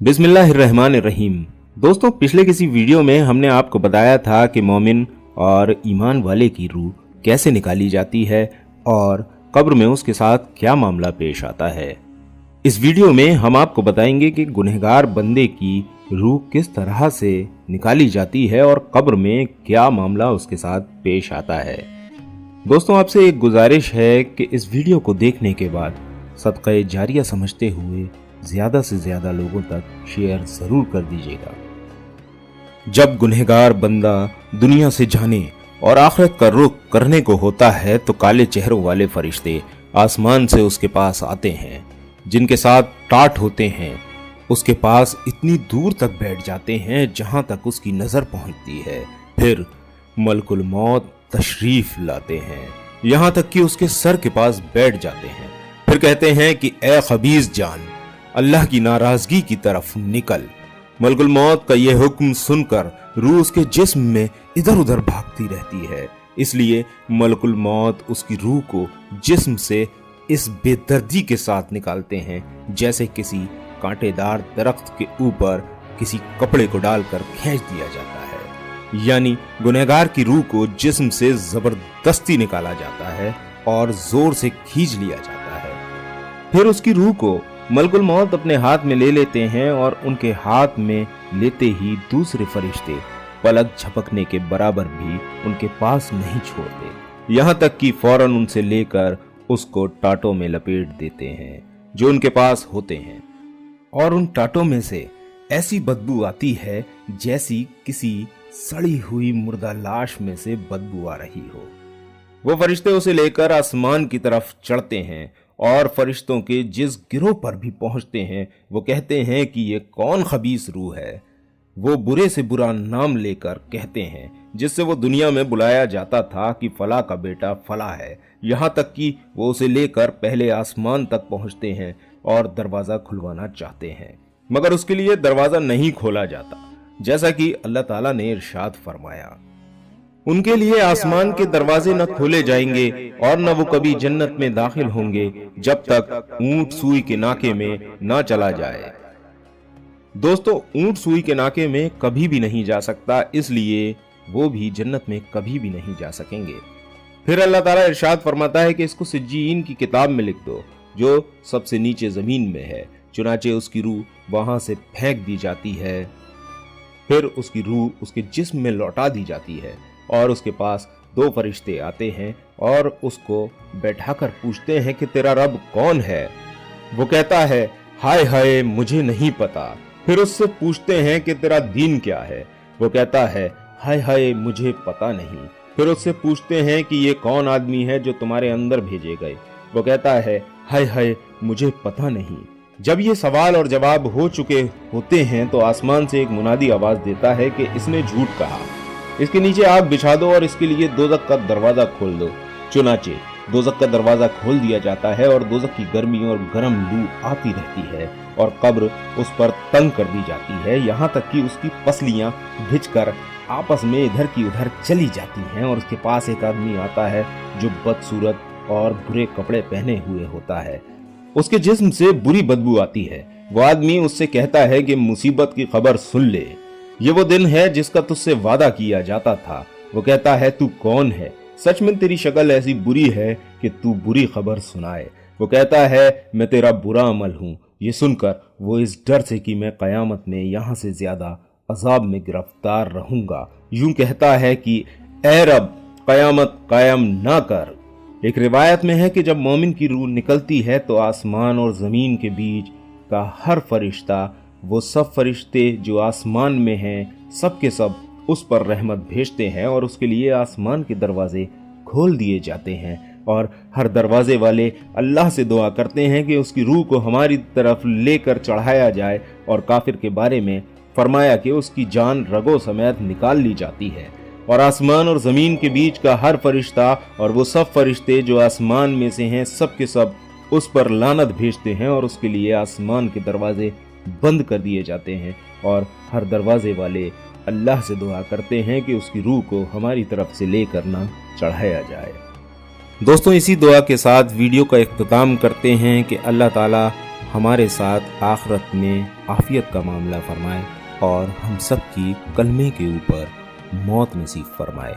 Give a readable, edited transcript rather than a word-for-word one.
बिस्मिल्लाहिर्रहमानिर्रहीम। दोस्तों, पिछले किसी वीडियो में हमने आपको बताया था कि मोमिन और ईमान वाले की रूह कैसे निकाली जाती है और कब्र में उसके साथ क्या मामला पेश आता है। इस वीडियो में हम आपको बताएंगे कि गुनहगार बंदे की रूह किस तरह से निकाली जाती है और कब्र में क्या मामला उसके साथ पेश आता है। दोस्तों, आपसे एक गुजारिश है कि इस वीडियो को देखने के बाद सदक़े जारिया समझते हुए ज्यादा से ज्यादा लोगों तक शेयर जरूर कर दीजिएगा। जब गुनहगार बंदा दुनिया से जाने और आखिरत का रुख करने को होता है तो काले चेहरों वाले फरिश्ते आसमान से उसके पास आते हैं, जिनके साथ टाट होते हैं। उसके पास इतनी दूर तक बैठ जाते हैं जहां तक उसकी नजर पहुंचती है। फिर मलकुल मौत तशरीफ लाते हैं, यहां तक कि उसके सर के पास बैठ जाते हैं। फिर कहते हैं कि ए खबीस जान, अल्लाह की नाराजगी की तरफ निकल। मलकुल मौत का यह हुक्म सुनकर रूह उसके जिस्म में इधर उधर भागती रहती है। इसलिए मलकुल मौत उसकी रूह को जिस्म से इस बेदर्दी के साथ निकालते हैं जैसे किसी कांटेदार दरख्त के ऊपर किसी कपड़े को डालकर खींच दिया जाता है। यानी गुनहगार की रूह को जिस्म से जबरदस्ती निकाला जाता है और जोर से खींच लिया जाता है। फिर उसकी रूह को मलकुल मौत अपने हाथ में ले लेते हैं और उनके हाथ में लेते ही दूसरे फरिश्ते पलक झपकने के बराबर भी उनके पास नहीं छोड़ते, यहां तक कि फौरन उनसे लेकर उसको टाटों में लपेट देते हैं जो उनके पास होते हैं। और उन टाटों में से ऐसी बदबू आती है जैसी किसी सड़ी हुई मुर्दा लाश में से बदबू आ रही हो। वो फरिश्ते उसे लेकर आसमान की तरफ चढ़ते हैं और फरिश्तों के जिस गिरोह पर भी पहुंचते हैं वो कहते हैं कि ये कौन खबीस रूह है। वो बुरे से बुरा नाम लेकर कहते हैं जिससे वो दुनिया में बुलाया जाता था कि फला का बेटा फला है। यहाँ तक कि वो उसे लेकर पहले आसमान तक पहुंचते हैं और दरवाजा खुलवाना चाहते हैं, मगर उसके लिए दरवाजा नहीं खोला जाता, जैसा कि अल्लाह ताला ने इरशाद फरमाया, उनके लिए आसमान के दरवाजे न खोले जाएंगे और न वो कभी जन्नत में दाखिल होंगे जब तक ऊंट सुई के नाके में ना चला जाए। दोस्तों, ऊंट सुई के नाके में कभी भी नहीं जा सकता, इसलिए वो भी जन्नत में कभी भी नहीं जा सकेंगे। फिर अल्लाह ताला इरशाद फरमाता है कि इसको सिज्जीन की किताब में लिख दो जो सबसे नीचे जमीन में है। चुनाचे उसकी रूह वहां से फेंक दी जाती है। फिर उसकी रूह उसके जिस्म में लौटा दी जाती है और उसके पास दो फरिश्ते आते हैं और उसको बैठाकर पूछते हैं कि तेरा रब कौन है। वो कहता है, हाय हाय मुझे नहीं पता। फिर उससे पूछते हैं कि तेरा दीन क्या है। वो कहता है, हाय हाय मुझे पता नहीं। फिर उससे पूछते हैं कि ये कौन आदमी है जो तुम्हारे अंदर भेजे गए। वो कहता है, हाय हाय मुझे पता नहीं। जब ये सवाल और जवाब हो चुके होते हैं तो आसमान से एक मुनादी आवाज देता है कि इसने झूठ कहा, इसके नीचे आग बिछा दो और इसके लिए दोज़ख का दरवाजा खोल दो। चुनाचे दोज़ख का दरवाजा खोल दिया जाता है और दोज़ख की गर्मी और गर्म लू आती रहती है और कब्र उस पर तंग कर दी जाती है, यहाँ तक कि उसकी पसलियां भिजकर आपस में इधर की उधर चली जाती हैं। और उसके पास एक आदमी आता है जो बदसूरत और बुरे कपड़े पहने हुए होता है। उसके जिस्म से बुरी बदबू आती है। वो आदमी उससे कहता है कि मुसीबत की खबर सुन ले, ये वो दिन है जिसका तुझसे वादा किया जाता था। वो कहता है, तू कौन है? सच में तेरी शक्ल ऐसी बुरी है कि तू बुरी खबर सुनाए। वो कहता है, मैं तेरा बुरा अमल हूँ। ये सुनकर वो इस डर से कि मैं कयामत में यहाँ से ज्यादा अजाब में गिरफ्तार रहूंगा, यूं कहता है कि ए रब कयामत कायम ना कर। एक रिवायत में है कि जब मोमिन की रूह निकलती है तो आसमान और जमीन के बीच का हर फरिश्ता, वो सब फरिश्ते जो आसमान में हैं, सब के सब उस पर रहमत भेजते हैं और उसके लिए आसमान के दरवाजे खोल दिए जाते हैं। और हर दरवाजे वाले अल्लाह से दुआ करते हैं कि उसकी रूह को हमारी तरफ लेकर चढ़ाया जाए। और काफिर के बारे में फरमाया कि उसकी जान रगों समेत निकाल ली जाती है। और आसमान और जमीन के बीच का हर फरिश्ता और वो सब फरिश्ते जो आसमान में से हैं, सब के सब उस पर लानत भेजते हैं और उसके लिए आसमान के दरवाजे बंद कर दिए जाते हैं। और हर दरवाजे वाले अल्लाह से दुआ करते हैं कि उसकी रूह को हमारी तरफ से लेकर ना चढ़ाया जाए। दोस्तों, इसी दुआ के साथ वीडियो का इख्तिताम करते हैं कि अल्लाह ताला ہمارے ساتھ آخرت میں عافیت کا معاملہ فرمائے اور ہم سب کی کلمے کے اوپر موت نصیب فرمائے۔